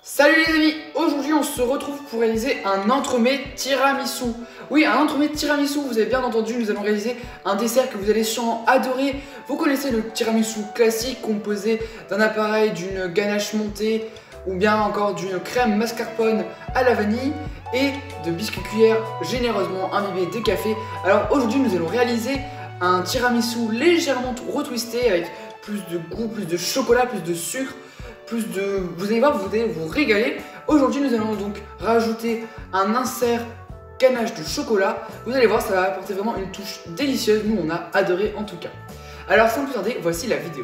Salut les amis, aujourd'hui on se retrouve pour réaliser un entremets tiramisu. Oui, un entremets tiramisu, vous avez bien entendu, nous allons réaliser un dessert que vous allez sûrement adorer. Vous connaissez le tiramisu classique composé d'un appareil, d'une ganache montée ou bien encore d'une crème mascarpone à la vanille et de biscuits cuillères généreusement imbibés de café. Alors aujourd'hui nous allons réaliser un tiramisu légèrement retwisté avec plus de goût, plus de chocolat, plus de sucre. Vous allez voir, vous allez vous régaler. Aujourd'hui, nous allons donc rajouter un insert ganache de chocolat. Vous allez voir, ça va apporter vraiment une touche délicieuse. Nous, on a adoré en tout cas. Alors, sans plus tarder, voici la vidéo.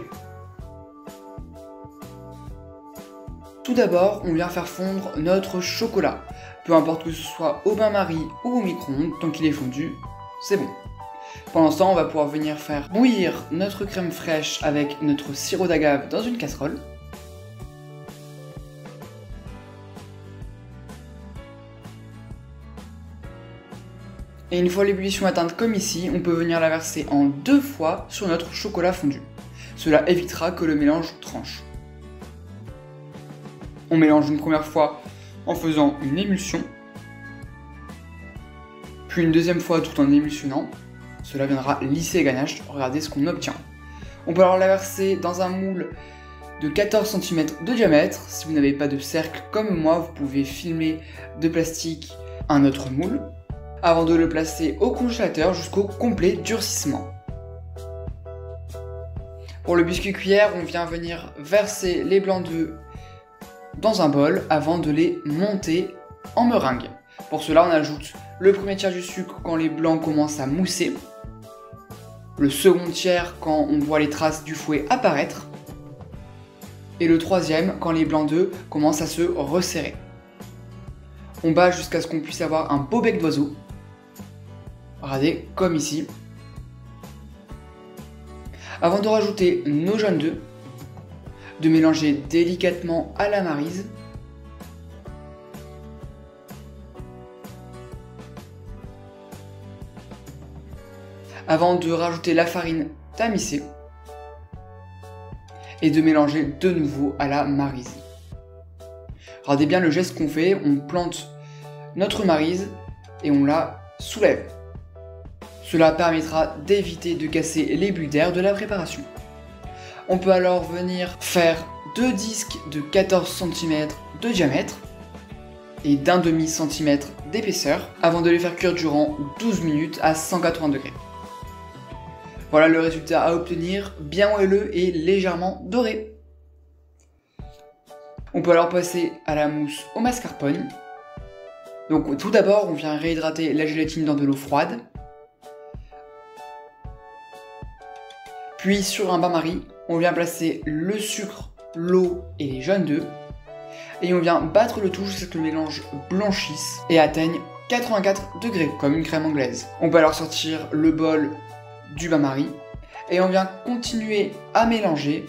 Tout d'abord, on vient faire fondre notre chocolat. Peu importe que ce soit au bain-marie ou au micro-ondes, tant qu'il est fondu, c'est bon. Pendant ce temps, on va pouvoir venir faire bouillir notre crème fraîche avec notre sirop d'agave dans une casserole. Et une fois l'ébullition atteinte comme ici, on peut venir la verser en 2 fois sur notre chocolat fondu. Cela évitera que le mélange tranche. On mélange une première fois en faisant une émulsion, puis une deuxième fois tout en émulsionnant. Cela viendra lisser la ganache, regardez ce qu'on obtient. On peut alors la verser dans un moule de 14 cm de diamètre. Si vous n'avez pas de cercle comme moi, vous pouvez filmer de plastique un autre moule, avant de le placer au congélateur jusqu'au complet durcissement. Pour le biscuit cuillère, on vient venir verser les blancs d'œufs dans un bol avant de les monter en meringue. Pour cela, on ajoute le premier tiers du sucre quand les blancs commencent à mousser, le second tiers quand on voit les traces du fouet apparaître, et le troisième quand les blancs d'œufs commencent à se resserrer. On bat jusqu'à ce qu'on puisse avoir un beau bec d'oiseau. Regardez, comme ici. Avant de rajouter nos jaunes d'œufs, de mélanger délicatement à la maryse. Avant de rajouter la farine tamisée. Et de mélanger de nouveau à la maryse. Regardez bien le geste qu'on fait, on plante notre maryse et on la soulève. Cela permettra d'éviter de casser les bulles d'air de la préparation. On peut alors venir faire 2 disques de 14 cm de diamètre et d'1,5 cm d'épaisseur avant de les faire cuire durant 12 minutes à 180 degrés. Voilà le résultat à obtenir, bien moelleux et légèrement doré. On peut alors passer à la mousse au mascarpone. Donc tout d'abord, on vient réhydrater la gélatine dans de l'eau froide. Puis sur un bain-marie, on vient placer le sucre, l'eau et les jaunes d'œufs. Et on vient battre le tout jusqu'à ce que le mélange blanchisse et atteigne 84 degrés, comme une crème anglaise. On peut alors sortir le bol du bain-marie et on vient continuer à mélanger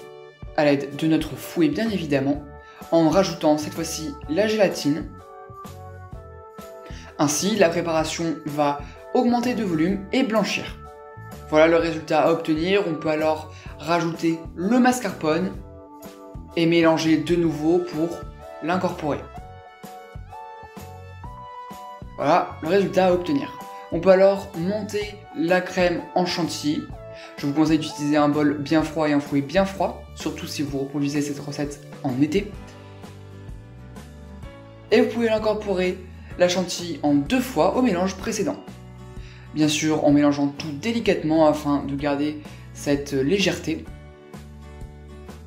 à l'aide de notre fouet bien évidemment, en rajoutant cette fois-ci la gélatine. Ainsi, la préparation va augmenter de volume et blanchir. Voilà le résultat à obtenir. On peut alors rajouter le mascarpone et mélanger de nouveau pour l'incorporer. Voilà le résultat à obtenir. On peut alors monter la crème en chantilly. Je vous conseille d'utiliser un bol bien froid et un fouet bien froid, surtout si vous reproduisez cette recette en été. Et vous pouvez l'incorporer la chantilly en 2 fois au mélange précédent. Bien sûr en mélangeant tout délicatement afin de garder cette légèreté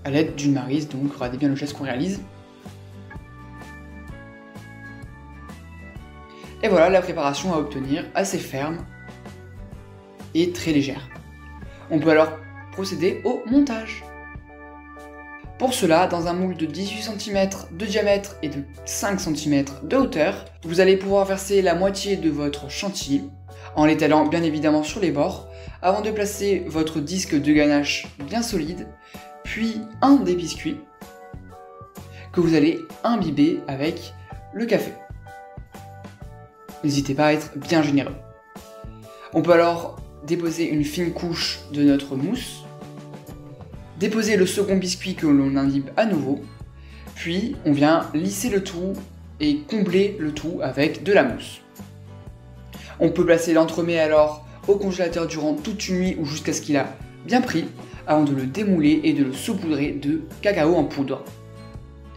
à l'aide d'une maryse, donc regardez bien le geste qu'on réalise. Et voilà la préparation à obtenir, assez ferme et très légère. On peut alors procéder au montage. Pour cela, dans un moule de 18 cm de diamètre et de 5 cm de hauteur, vous allez pouvoir verser la moitié de votre chantilly, en l'étalant bien évidemment sur les bords, avant de placer votre disque de ganache bien solide, puis un des biscuits que vous allez imbiber avec le café. N'hésitez pas à être bien généreux. On peut alors déposer une fine couche de notre mousse, déposer le second biscuit que l'on imbibe à nouveau, Puis on vient lisser le tout et combler le tout avec de la mousse. On peut placer l'entremets alors au congélateur durant toute une nuit ou jusqu'à ce qu'il a bien pris, avant de le démouler et de le saupoudrer de cacao en poudre.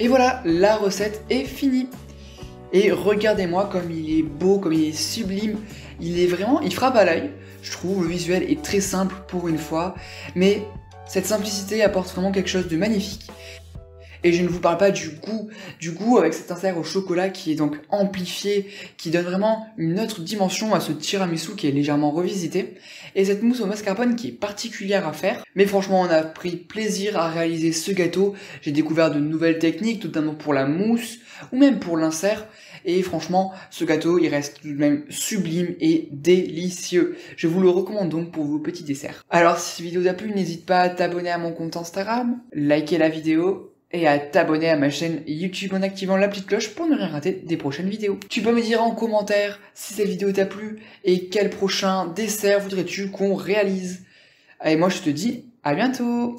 Et voilà, la recette est finie. Et regardez-moi comme il est beau, comme il est sublime. Il frappe à l'œil. Je trouve le visuel est très simple pour une fois, mais cette simplicité apporte vraiment quelque chose de magnifique. Et je ne vous parle pas du goût avec cet insert au chocolat qui est donc amplifié, qui donne vraiment une autre dimension à ce tiramisu qui est légèrement revisité. Et cette mousse au mascarpone qui est particulière à faire. Mais franchement, on a pris plaisir à réaliser ce gâteau. J'ai découvert de nouvelles techniques, notamment pour la mousse ou même pour l'insert. Et franchement, ce gâteau, il reste tout de même sublime et délicieux. Je vous le recommande donc pour vos petits desserts. Alors, si cette vidéo t'a plu, n'hésite pas à t'abonner à mon compte Instagram, liker la vidéo et à t'abonner à ma chaîne YouTube en activant la petite cloche pour ne rien rater des prochaines vidéos. Tu peux me dire en commentaire si cette vidéo t'a plu et quel prochain dessert voudrais-tu qu'on réalise. Et moi je te dis à bientôt.